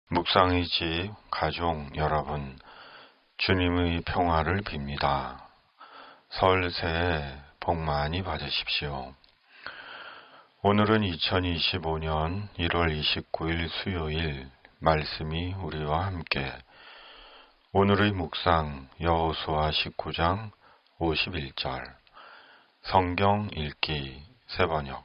묵상의 집 가족 여러분, 주님의 평화를 빕니다. 설 새해 복 많이 받으십시오. 오늘은 2025년 1월 29일 수요일, 말씀이 우리와 함께 오늘의 묵상 여호수아 19장 51절 성경 읽기 새번역.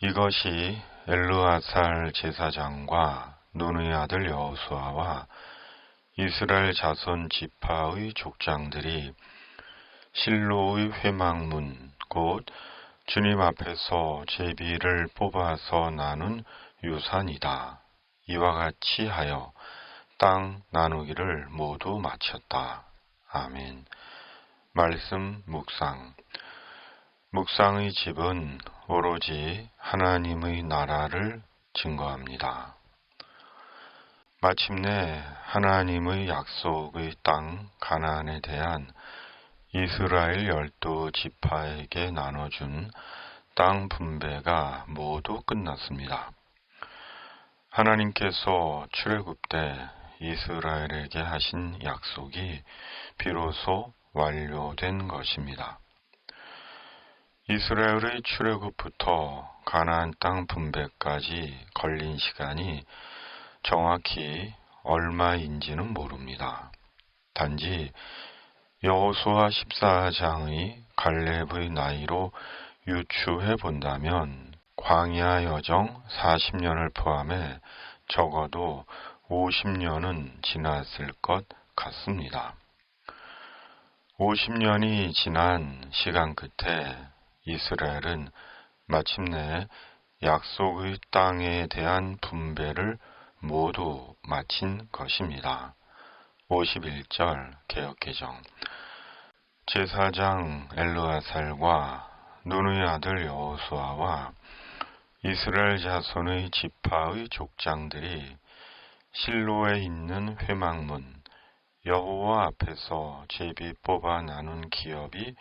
이것이 엘르아살 제사장과 눈의 아들 여호수아와 이스라엘 자손 지파의 족장들이 실로의 회막문 곧 주님 앞에서 제비를 뽑아서 나눈 유산이다. 이와 같이 하여 땅 나누기를 모두 마쳤다. 아멘. 말씀 묵상. 묵상의 집은 오로지 하나님의 나라를 증거합니다. 마침내 하나님의 약속의 땅 가나안에 대한 이스라엘 12지파에게 나눠준 땅 분배가 모두 끝났습니다. 하나님께서 출애굽 때 이스라엘에게 하신 약속이 비로소 완료된 것입니다. 이스라엘의 출애굽부터 가나안 땅 분배까지 걸린 시간이 정확히 얼마인지는 모릅니다. 단지 여호수아 14장의 갈렙의 나이로 유추해 본다면 광야 여정 40년을 포함해 적어도 50년은 지났을 것 같습니다. 50년이 지난 시간 끝에 이스라엘은 마침내 약속의 땅에 대한 분배를 모두 마친 것입니다. 51절 개역개정. 제사장 엘르아살과 눈의 아들 여호수아와 이스라엘 자손의 지파의 족장들이 실로에 있는 회막문 여호와 앞에서 제비 뽑아 나눈 기업이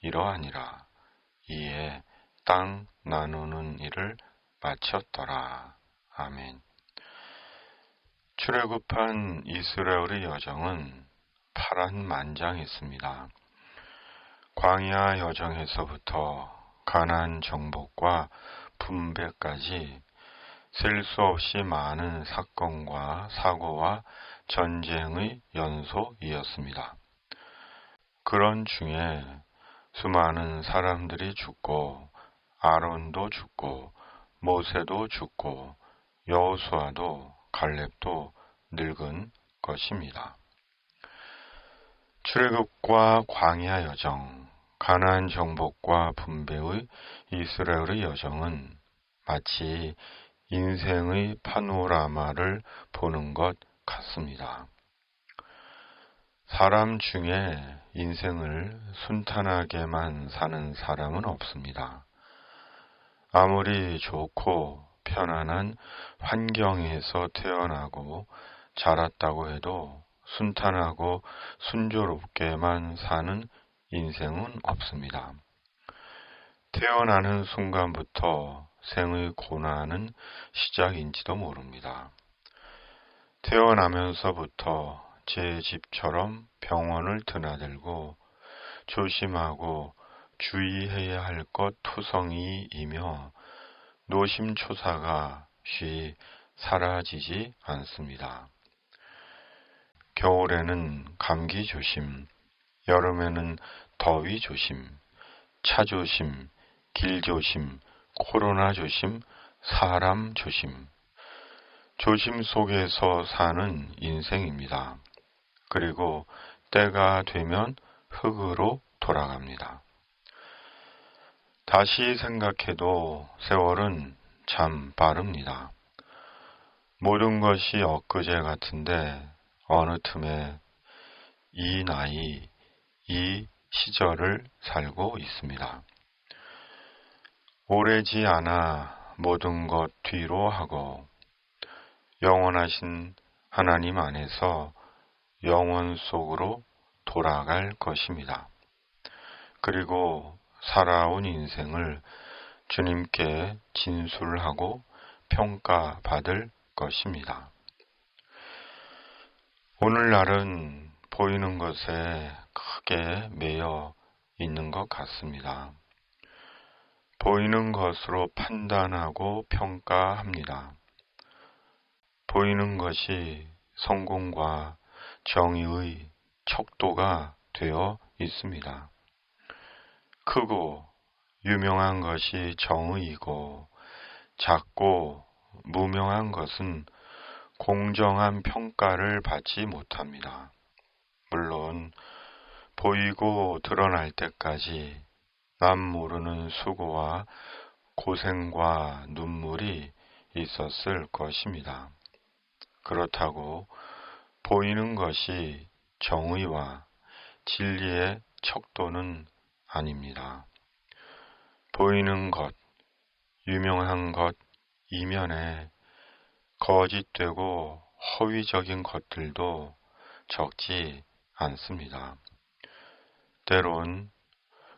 이러하니라. 이에 땅 나누는 일을 마쳤더라. 아멘. 출애굽한 이스라엘의 여정은 파란만장했습니다. 광야 여정에서부터 가나안 정복과 분배까지 셀 수 없이 많은 사건과 사고와 전쟁의 연속이었습니다. 그런 중에 수많은 사람들이 죽고 아론도 죽고 모세도 죽고 여호수아도 갈렙도 늙은 것입니다. 출애굽과 광야 여정, 가나안 정복과 분배의 이스라엘의 여정은 마치 인생의 파노라마를 보는 것 같습니다. 사람 중에 인생을 순탄하게만 사는 사람은 없습니다. 아무리 좋고 편안한 환경에서 태어나고 자랐다고 해도 순탄하고 순조롭게만 사는 인생은 없습니다. 태어나는 순간부터 생의 고난은 시작인지도 모릅니다. 태어나면서부터 제 집처럼 병원을 드나들고 조심하고 주의해야 할 것 투성이이며 노심초사가 쉬 사라지지 않습니다. 겨울에는 감기 조심, 여름에는 더위 조심, 차 조심, 길 조심, 코로나 조심, 사람 조심. 조심 속에서 사는 인생입니다. 그리고 때가 되면 흙으로 돌아갑니다. 다시 생각해도 세월은 참 빠릅니다. 모든 것이 엊그제 같은데 어느 틈에 이 나이, 이 시절을 살고 있습니다. 오래지 않아 모든 것 뒤로 하고 영원하신 하나님 안에서 영원 속으로 돌아갈 것입니다. 그리고 살아온 인생을 주님께 진술하고 평가받을 것입니다. 오늘날은 보이는 것에 크게 매여 있는 것 같습니다. 보이는 것으로 판단하고 평가합니다. 보이는 것이 성공과 정의의 척도가 되어 있습니다. 크고 유명한 것이 정의이고 작고 무명한 것은 공정한 평가를 받지 못합니다. 물론 보이고 드러날 때까지 남 모르는 수고와 고생과 눈물이 있었을 것입니다. 그렇다고 보이는 것이 정의와 진리의 척도는 아닙니다. 보이는 것, 유명한 것 이면에 거짓되고 허위적인 것들도 적지 않습니다. 때론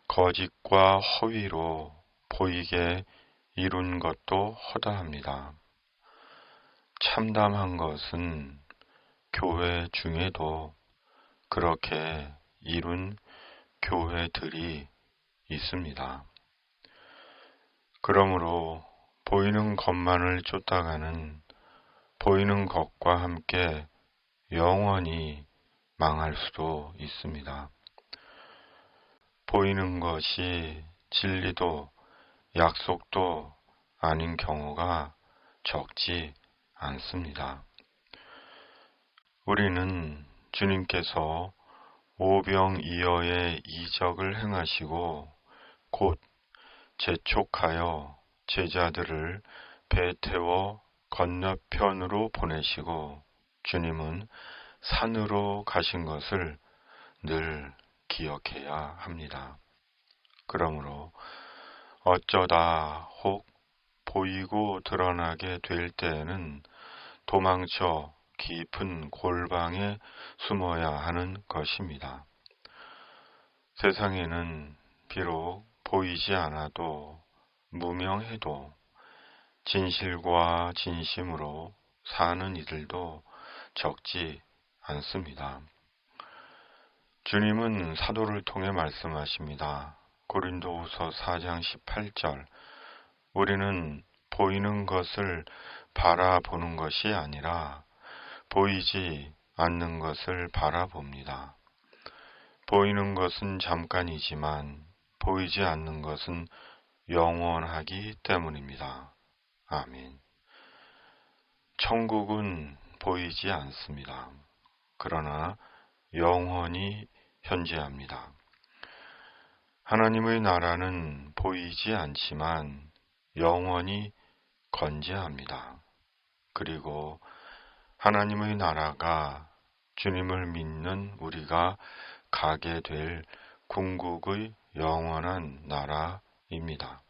거짓과 허위로 보이게 이룬 것도 허다합니다. 참담한 것은 교회 중에도 그렇게 이룬 교회들이 있습니다. 그러므로 보이는 것만을 쫓다가는 보이는 것과 함께 영원히 망할 수도 있습니다. 보이는 것이 진리도 약속도 아닌 경우가 적지 않습니다. 우리는 주님께서 오병이어의 이적을 행하시고 곧 재촉하여 제자들을 배 태워 건너편으로 보내시고 주님은 산으로 가신 것을 늘 기억해야 합니다. 그러므로 어쩌다 혹 보이고 드러나게 될 때에는 도망쳐 깊은 골방에 숨어야 하는 것입니다. 세상에는 비록 보이지 않아도 무명해도 진실과 진심으로 사는 이들도 적지 않습니다. 주님은 사도를 통해 말씀하십니다. 고린도후서 4장 18절 우리는 보이는 것을 바라보는 것이 아니라 보이지 않는 것을 바라봅니다. 보이는 것은 잠깐이지만 보이지 않는 것은 영원하기 때문입니다. 아멘. 천국은 보이지 않습니다. 그러나 영원히 현재합니다. 하나님의 나라는 보이지 않지만 영원히 건재합니다. 그리고 하나님의 나라가 주님을 믿는 우리가 가게 될 궁극의 영원한 나라입니다.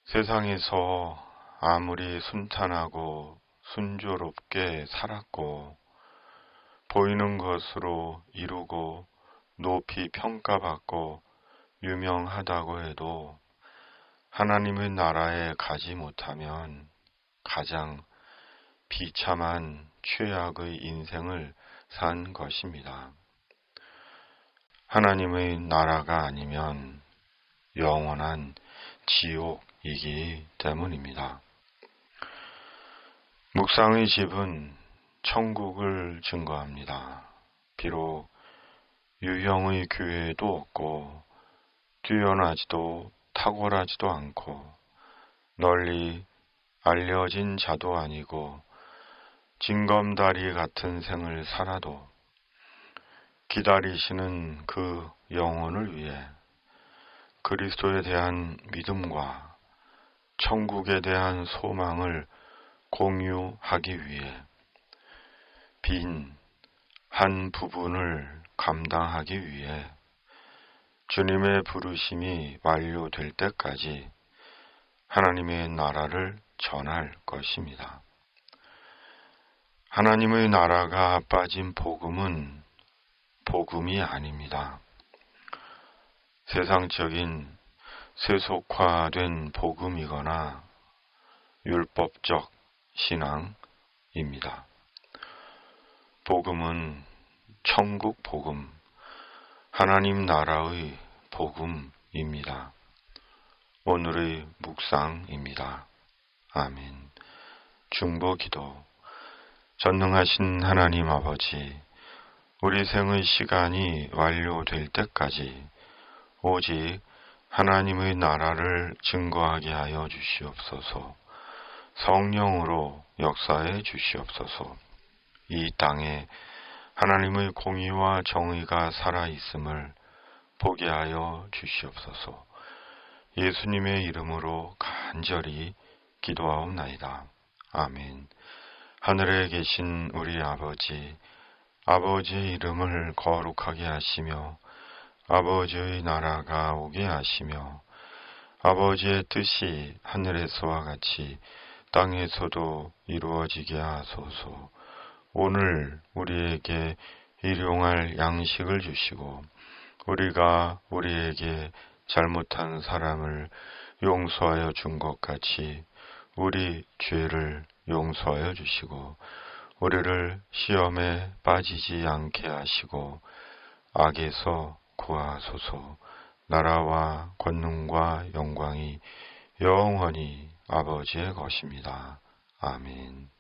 세상에서 아무리 순탄하고 순조롭게 살았고 보이는 것으로 이루고 높이 평가받고 유명하다고 해도 하나님의 나라에 가지 못하면 가장 비참한 최악의 인생을 산 것입니다. 하나님의 나라가 아니면 영원한 지옥이기 때문입니다. 묵상의 집은 천국을 증거합니다. 비록 유형의 교회도 없고 뛰어나지도 탁월하지도 않고 널리 알려진 자도 아니고 징검다리 같은 생을 살아도 기다리시는 그 영혼을 위해 그리스도에 대한 믿음과 천국에 대한 소망을 공유하기 위해 빈 한 부분을 감당하기 위해 주님의 부르심이 완료될 때까지 하나님의 나라를 전할 것입니다. 하나님의 나라가 빠진 복음은 복음이 아닙니다. 세상적인 세속화된 복음이거나 율법적 신앙입니다. 복음은 천국 복음, 하나님 나라의 복음입니다. 오늘의 묵상입니다. 아멘. 중보기도. 전능하신 하나님 아버지, 우리 생의 시간이 완료될 때까지 오직 하나님의 나라를 증거하게 하여 주시옵소서. 성령으로 역사해 주시옵소서. 이 땅에 하나님의 공의와 정의가 살아있음을 보게 하여 주시옵소서. 예수님의 이름으로 간절히 기도하옵나이다. 아멘. 하늘에 계신 우리 아버지, 아버지의 이름을 거룩하게 하시며 아버지의 나라가 오게 하시며 아버지의 뜻이 하늘에서와 같이 땅에서도 이루어지게 하소서. 오늘 우리에게 일용할 양식을 주시고 우리가 우리에게 잘못한 사람을 용서하여 준 것 같이 우리 죄를 용서하여 주시고 우리를 시험에 빠지지 않게 하시고 악에서 구하소서. 나라와 권능과 영광이 영원히 아버지의 것입니다. 아멘.